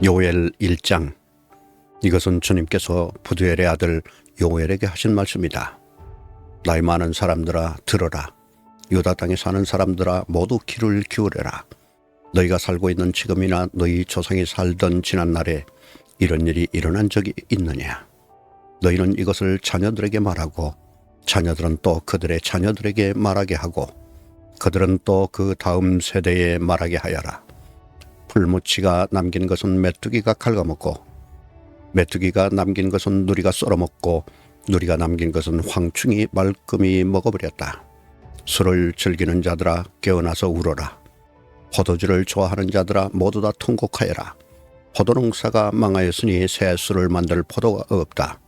요엘 1장. 이것은 주님께서 부두엘의 아들 요엘에게 하신 말씀이다. 나이 많은 사람들아 들어라. 유다 땅에 사는 사람들아 모두 귀를 기울여라. 너희가 살고 있는 지금이나 너희 조상이 살던 지난날에 이런 일이 일어난 적이 있느냐. 너희는 이것을 자녀들에게 말하고 자녀들은 또 그들의 자녀들에게 말하게 하고 그들은 또 그 다음 세대에 말하게 하여라. 풀무치가 남긴 것은 메뚜기가 갉아먹고 메뚜기가 남긴 것은 누리가 썰어먹고 누리가 남긴 것은 황충이 말끔히 먹어버렸다. 술을 즐기는 자들아 깨어나서 울어라. 포도주를 좋아하는 자들아 모두 다 통곡하여라. 포도농사가 망하였으니 새 술을 만들 포도가 없다.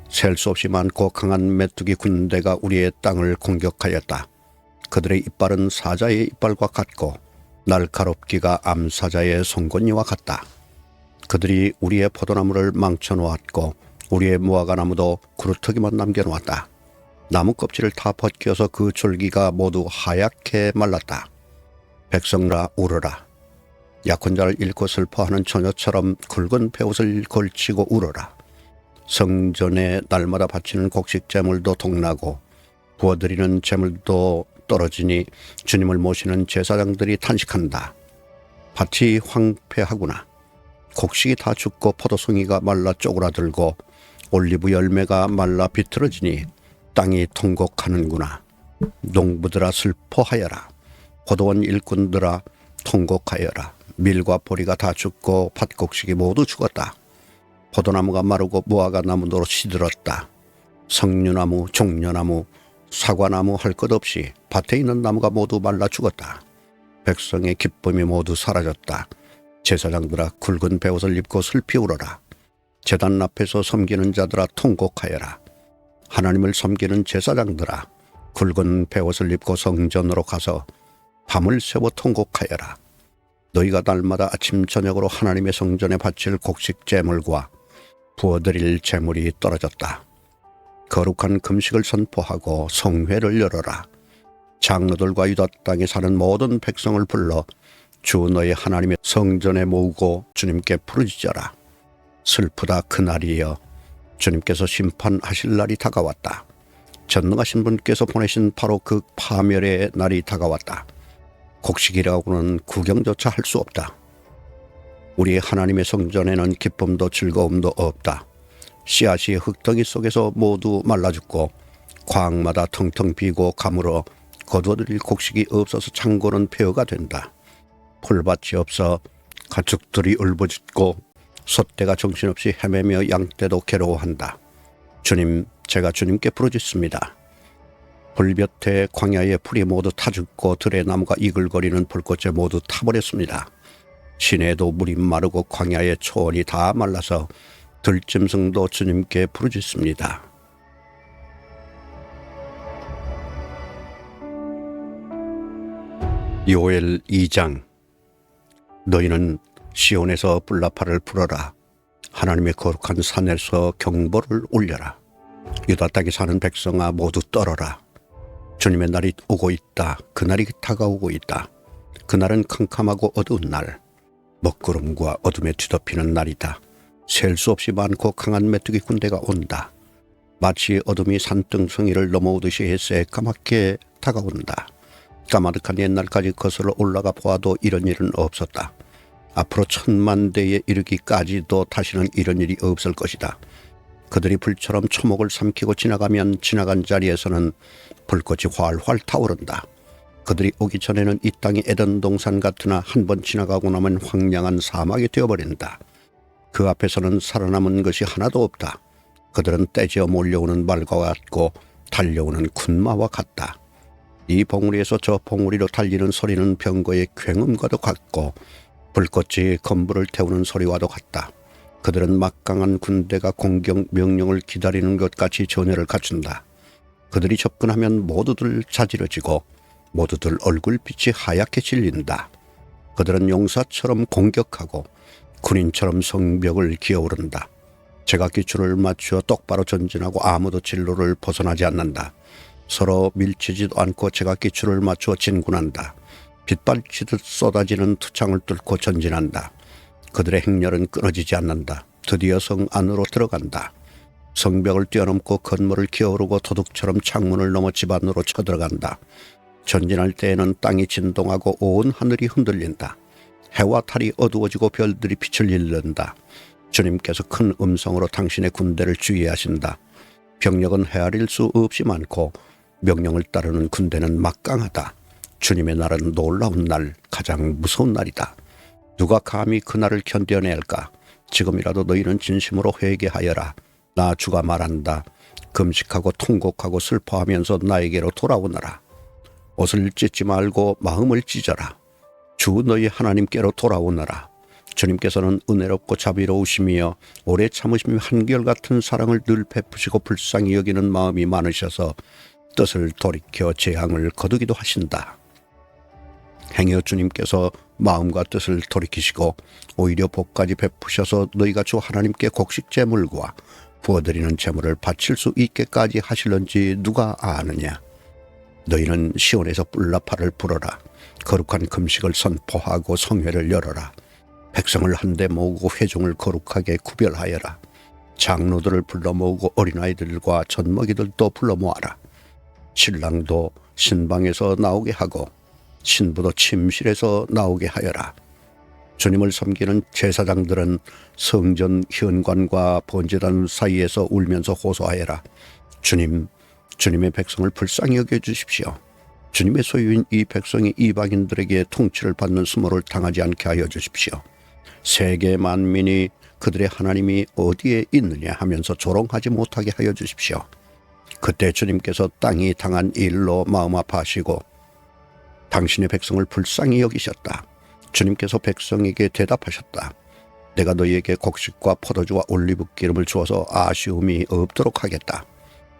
셀 수 없이 많고 강한 메뚜기 군대가 우리의 땅을 공격하였다. 그들의 이빨은 사자의 이빨과 같고 날카롭기가 암사자의 송곳니와 같다. 그들이 우리의 포도나무를 망쳐놓았고 우리의 무화과나무도 구루터기만 남겨놓았다. 나무 껍질을 다 벗겨서 그 줄기가 모두 하얗게 말랐다. 백성들아 울어라. 약혼자를 잃고 슬퍼하는 처녀처럼 굵은 베옷을 걸치고 울어라. 성전에 날마다 바치는 곡식 제물도 동나고 부어드리는 제물도 떨어지니 주님을 모시는 제사장들이 탄식한다. 밭이 황폐하구나. 곡식이 다 죽고 포도송이가 말라 쪼그라들고 올리브 열매가 말라 비틀어지니 땅이 통곡하는구나. 농부들아 슬퍼하여라. 포도원 일꾼들아 통곡하여라. 밀과 보리가 다 죽고 밭곡식이 모두 죽었다. 포도나무가 마르고 무화과나무도 시들었다. 석류나무, 종려나무, 사과나무 할 것 없이 밭에 있는 나무가 모두 말라 죽었다. 백성의 기쁨이 모두 사라졌다. 제사장들아 굵은 베옷을 입고 슬피 울어라. 제단 앞에서 섬기는 자들아 통곡하여라. 하나님을 섬기는 제사장들아 굵은 베옷을 입고 성전으로 가서 밤을 새워 통곡하여라. 너희가 날마다 아침 저녁으로 하나님의 성전에 바칠 곡식 제물과 부어드릴 제물이 떨어졌다. 거룩한 금식을 선포하고 성회를 열어라. 장로들과 유다 땅에 사는 모든 백성을 불러 주 너희 하나님의 성전에 모으고 주님께 부르짖어라. 슬프다 그날이여. 주님께서 심판하실 날이 다가왔다. 전능하신 분께서 보내신 바로 그 파멸의 날이 다가왔다. 곡식이라고는 구경조차 할 수 없다. 우리 하나님의 성전에는 기쁨도 즐거움도 없다. 씨앗이 흙덩이 속에서 모두 말라 죽고 광마다 텅텅 비고 가물어 거두어들일 곡식이 없어서 창고는 폐허가 된다. 풀밭이 없어 가축들이 울부짖고 솥대가 정신없이 헤매며 양떼도 괴로워한다. 주님, 제가 주님께 부르짖습니다. 불볕에 광야의 풀이 모두 타 죽고 들의 나무가 이글거리는 불꽃에 모두 타버렸습니다. 시내에도 물이 마르고 광야의 초원이 다 말라서 들짐승도 주님께 부르짖습니다. 요엘 2장. 너희는 시온에서 불나팔을 불어라. 하나님의 거룩한 산에서 경보를 울려라. 유다 땅에 사는 백성아 모두 떨어라. 주님의 날이 오고 있다. 그날이 다가오고 있다. 그날은 캄캄하고 어두운 날, 먹구름과 어둠에 뒤덮이는 날이다. 셀 수 없이 많고 강한 메뚜기 군대가 온다. 마치 어둠이 산등성이를 넘어오듯이 새까맣게 다가온다. 까마득한 옛날까지 거슬러 올라가 보아도 이런 일은 없었다. 앞으로 1000만 대에 이르기까지도 다시는 이런 일이 없을 것이다. 그들이 불처럼 초목을 삼키고 지나가면 지나간 자리에서는 불꽃이 활활 타오른다. 그들이 오기 전에는 이 땅이 에덴 동산 같으나 한 번 지나가고 나면 황량한 사막이 되어버린다. 그 앞에서는 살아남은 것이 하나도 없다. 그들은 떼지어 몰려오는 말과 같고 달려오는 군마와 같다. 이 봉우리에서 저 봉우리로 달리는 소리는 병거의 굉음과도 같고 불꽃이 건물을 태우는 소리와도 같다. 그들은 막강한 군대가 공격 명령을 기다리는 것 같이 전열을 갖춘다. 그들이 접근하면 모두들 자지러지고 모두들 얼굴빛이 하얗게 질린다. 그들은 용사처럼 공격하고 군인처럼 성벽을 기어오른다. 제가 기초를 맞추어 똑바로 전진하고 아무도 진로를 벗어나지 않는다. 서로 밀치지도 않고 제가 기초를 맞추어 진군한다. 빗발치듯 쏟아지는 투창을 뚫고 전진한다. 그들의 행렬은 끊어지지 않는다. 드디어 성 안으로 들어간다. 성벽을 뛰어넘고 건물을 기어오르고 도둑처럼 창문을 넘어 집 안으로 쳐들어간다. 전진할 때에는 땅이 진동하고 온 하늘이 흔들린다. 해와 달이 어두워지고 별들이 빛을 잃는다. 주님께서 큰 음성으로 당신의 군대를 주의하신다. 병력은 헤아릴 수 없이 많고 명령을 따르는 군대는 막강하다. 주님의 날은 놀라운 날, 가장 무서운 날이다. 누가 감히 그 날을 견뎌낼까? 지금이라도 너희는 진심으로 회개하여라. 나 주가 말한다. 금식하고 통곡하고 슬퍼하면서 나에게로 돌아오너라. 옷을 찢지 말고 마음을 찢어라. 주 너희 하나님께로 돌아오너라. 주님께서는 은혜롭고 자비로우시며 오래 참으시며 한결같은 사랑을 늘 베푸시고 불쌍히 여기는 마음이 많으셔서 뜻을 돌이켜 재앙을 거두기도 하신다. 행여 주님께서 마음과 뜻을 돌이키시고 오히려 복까지 베푸셔서 너희가 주 하나님께 곡식 제물과 부어드리는 제물을 바칠 수 있게까지 하실런지 누가 아느냐. 너희는 시온에서 뿔나팔을 불어라. 거룩한 금식을 선포하고 성회를 열어라. 백성을 한데 모으고 회중을 거룩하게 구별하여라. 장로들을 불러 모으고 어린아이들과 젖먹이들도 불러 모아라. 신랑도 신방에서 나오게 하고 신부도 침실에서 나오게 하여라. 주님을 섬기는 제사장들은 성전 현관과 번제단 사이에서 울면서 호소하여라. 주님의 백성을 불쌍히 여겨주십시오. 주님의 소유인 이 백성이 이방인들에게 통치를 받는 수모를 당하지 않게 하여 주십시오. 세계 만민이 그들의 하나님이 어디에 있느냐 하면서 조롱하지 못하게 하여 주십시오. 그때 주님께서 땅이 당한 일로 마음 아파하시고 당신의 백성을 불쌍히 여기셨다. 주님께서 백성에게 대답하셨다. 내가 너희에게 곡식과 포도주와 올리브기름을 주어서 아쉬움이 없도록 하겠다.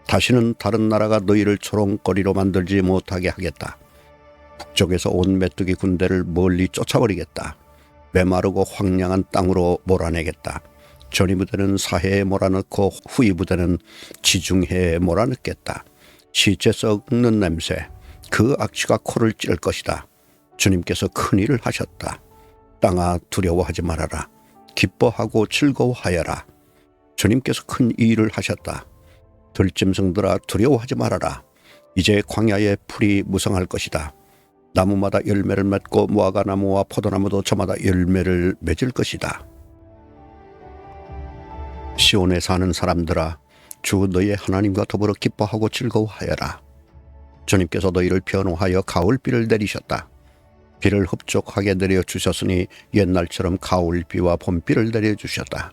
다시는 다른 나라가 너희를 조롱거리로 만들지 못하게 하겠다. 북쪽에서 온 메뚜기 군대를 멀리 쫓아버리겠다. 메마르고 황량한 땅으로 몰아내겠다. 전이 부대는 사해에 몰아넣고 후이 부대는 지중해에 몰아넣겠다. 시체 썩는 냄새, 그 악취가 코를 찔 것이다. 주님께서 큰일을 하셨다. 땅아 두려워하지 말아라. 기뻐하고 즐거워하여라. 주님께서 큰 일을 하셨다. 들짐승들아 두려워하지 말아라. 이제 광야의 풀이 무성할 것이다. 나무마다 열매를 맺고 무화과나무와 포도나무도 저마다 열매를 맺을 것이다. 시온에 사는 사람들아, 주 너희의 하나님과 더불어 기뻐하고 즐거워하여라. 주님께서 너희를 변호하여 가을비를 내리셨다. 비를 흡족하게 내려주셨으니 옛날처럼 가을비와 봄비를 내려주셨다.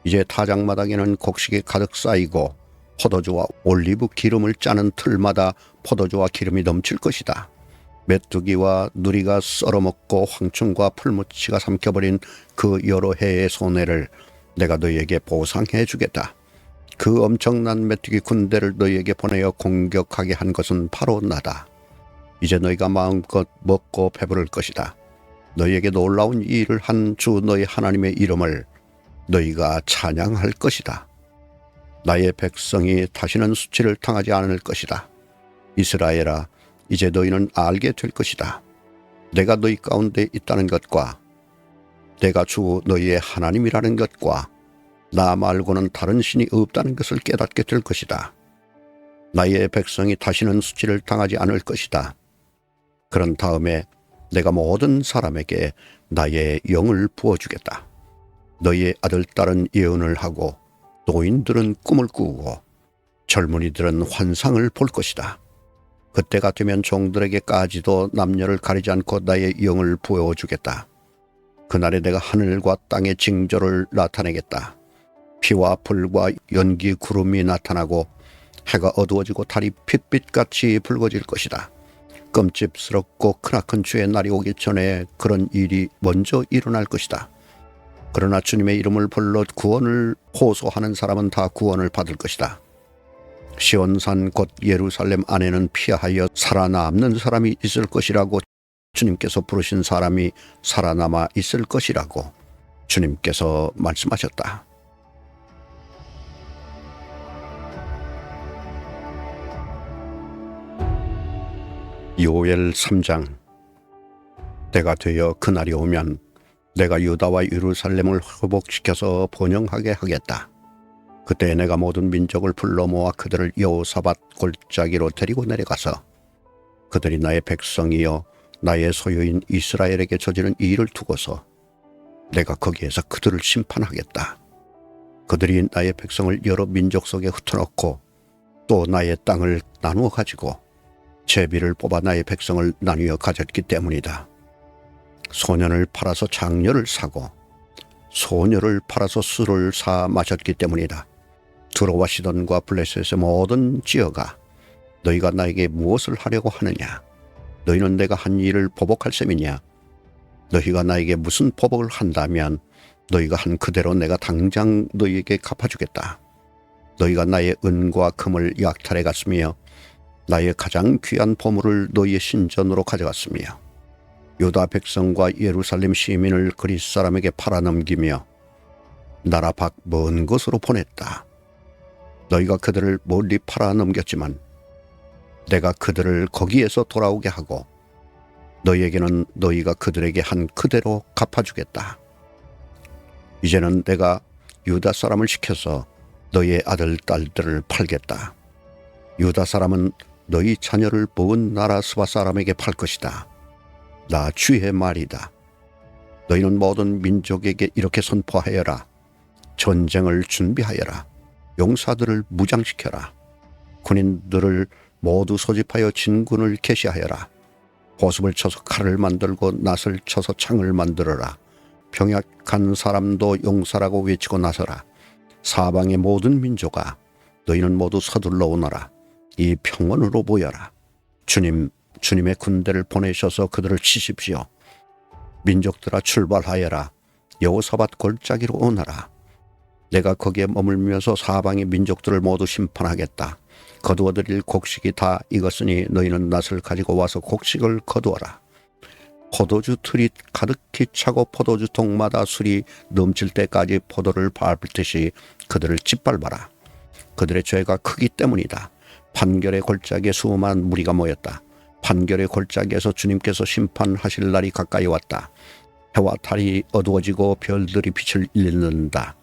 이제 타작마당에는 곡식이 가득 쌓이고 포도주와 올리브 기름을 짜는 틀마다 포도주와 기름이 넘칠 것이다. 메뚜기와 누리가 썰어먹고 황충과 풀무치가 삼켜버린 그 여러 해의 손해를 내가 너희에게 보상해 주겠다. 그 엄청난 메뚜기 군대를 너희에게 보내어 공격하게 한 것은 바로 나다. 이제 너희가 마음껏 먹고 배부를 것이다. 너희에게 놀라운 일을 한 주 너희 하나님의 이름을 너희가 찬양할 것이다. 나의 백성이 다시는 수치를 당하지 않을 것이다. 이스라엘아, 이제 너희는 알게 될 것이다. 내가 너희 가운데 있다는 것과 내가 주 너희의 하나님이라는 것과 나 말고는 다른 신이 없다는 것을 깨닫게 될 것이다. 나의 백성이 다시는 수치를 당하지 않을 것이다. 그런 다음에 내가 모든 사람에게 나의 영을 부어주겠다. 너희의 아들, 딸은 예언을 하고 노인들은 꿈을 꾸고 젊은이들은 환상을 볼 것이다. 그때가 되면 종들에게까지도 남녀를 가리지 않고 나의 영을 부어주겠다. 그날에 내가 하늘과 땅의 징조를 나타내겠다. 피와 불과 연기 구름이 나타나고 해가 어두워지고 달이 핏빛같이 붉어질 것이다. 끔찍스럽고 크나큰 주의 날이 오기 전에 그런 일이 먼저 일어날 것이다. 그러나 주님의 이름을 불러 구원을 호소하는 사람은 다 구원을 받을 것이다. 시온산 곧 예루살렘 안에는 피하여 살아남는 사람이 있을 것이라고 주님께서 부르신 사람이 살아남아 있을 것이라고 주님께서 말씀하셨다. 요엘 3장. 때가 되어 그날이 오면 내가 유다와 예루살렘을 회복시켜서 번영하게 하겠다. 그때 내가 모든 민족을 불러 모아 그들을 여호사밧 골짜기로 데리고 내려가서 그들이 나의 백성이여 나의 소유인 이스라엘에게 저지른 이 일을 두고서 내가 거기에서 그들을 심판하겠다. 그들이 나의 백성을 여러 민족 속에 흩어놓고 또 나의 땅을 나누어 가지고 제비를 뽑아 나의 백성을 나누어 가졌기 때문이다. 소년을 팔아서 장녀를 사고 소녀를 팔아서 술을 사 마셨기 때문이다. 두로와 시돈과 블레셋의 모든 지어가 너희가 나에게 무엇을 하려고 하느냐? 너희는 내가 한 일을 보복할 셈이냐? 너희가 나에게 무슨 보복을 한다면 너희가 한 그대로 내가 당장 너희에게 갚아주겠다. 너희가 나의 은과 금을 약탈해 갔으며 나의 가장 귀한 보물을 너희의 신전으로 가져갔으며 유다 백성과 예루살렘 시민을 그리스 사람에게 팔아넘기며 나라 밖 먼 곳으로 보냈다. 너희가 그들을 멀리 팔아넘겼지만 내가 그들을 거기에서 돌아오게 하고 너희에게는 너희가 그들에게 한 그대로 갚아주겠다. 이제는 내가 유다 사람을 시켜서 너희의 아들, 딸들을 팔겠다. 유다 사람은 너희 자녀를 먼 나라 스바 사람에게 팔 것이다. 나 주의 말이다. 너희는 모든 민족에게 이렇게 선포하여라. 전쟁을 준비하여라. 용사들을 무장시켜라. 군인들을 모두 소집하여 진군을 개시하여라. 보습을 쳐서 칼을 만들고 낫을 쳐서 창을 만들어라. 병약한 사람도 용사라고 외치고 나서라. 사방의 모든 민족아, 너희는 모두 서둘러 오너라. 이 평원으로 모여라. 주님의 군대를 보내셔서 그들을 치십시오. 민족들아 출발하여라. 여호사밧 골짜기로 오너라. 내가 거기에 머물면서 사방의 민족들을 모두 심판하겠다. 거두어들일 곡식이 다 익었으니 너희는 낫을 가지고 와서 곡식을 거두어라. 포도주 틀이 가득히 차고 포도주 통마다 술이 넘칠 때까지 포도를 밟듯이 그들을 짓밟아라. 그들의 죄가 크기 때문이다. 판결의 골짜기에 수많은 무리가 모였다. 판결의 골짜기에서 주님께서 심판하실 날이 가까이 왔다. 해와 달이 어두워지고 별들이 빛을 잃는다.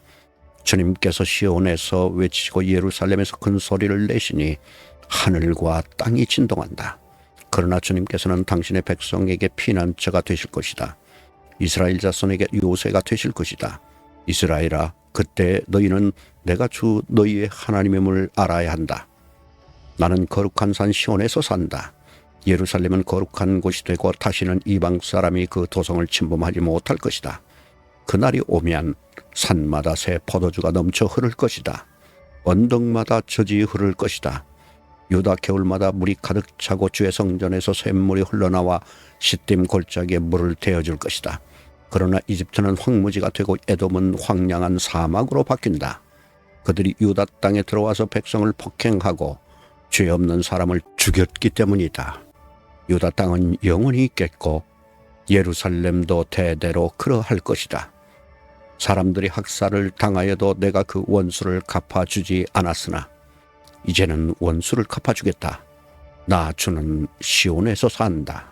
주님께서 시온에서 외치시고 예루살렘에서 큰 소리를 내시니 하늘과 땅이 진동한다. 그러나 주님께서는 당신의 백성에게 피난처가 되실 것이다. 이스라엘 자손에게 요새가 되실 것이다. 이스라엘아, 그때 너희는 내가 주 너희의 하나님임을 알아야 한다. 나는 거룩한 산 시온에서 산다. 예루살렘은 거룩한 곳이 되고 다시는 이방 사람이 그 도성을 침범하지 못할 것이다. 그날이 오면 산마다 새 포도주가 넘쳐 흐를 것이다. 언덕마다 젖이 흐를 것이다. 유다 겨울마다 물이 가득 차고 주의 성전에서 샘물이 흘러나와 시딤 골짜기에 물을 대어줄 것이다. 그러나 이집트는 황무지가 되고 에돔은 황량한 사막으로 바뀐다. 그들이 유다 땅에 들어와서 백성을 폭행하고 죄 없는 사람을 죽였기 때문이다. 유다 땅은 영원히 있겠고 예루살렘도 대대로 그러할 것이다. 사람들이 학살을 당하여도 내가 그 원수를 갚아주지 않았으나 이제는 원수를 갚아주겠다. 나 주는 시온에서 산다.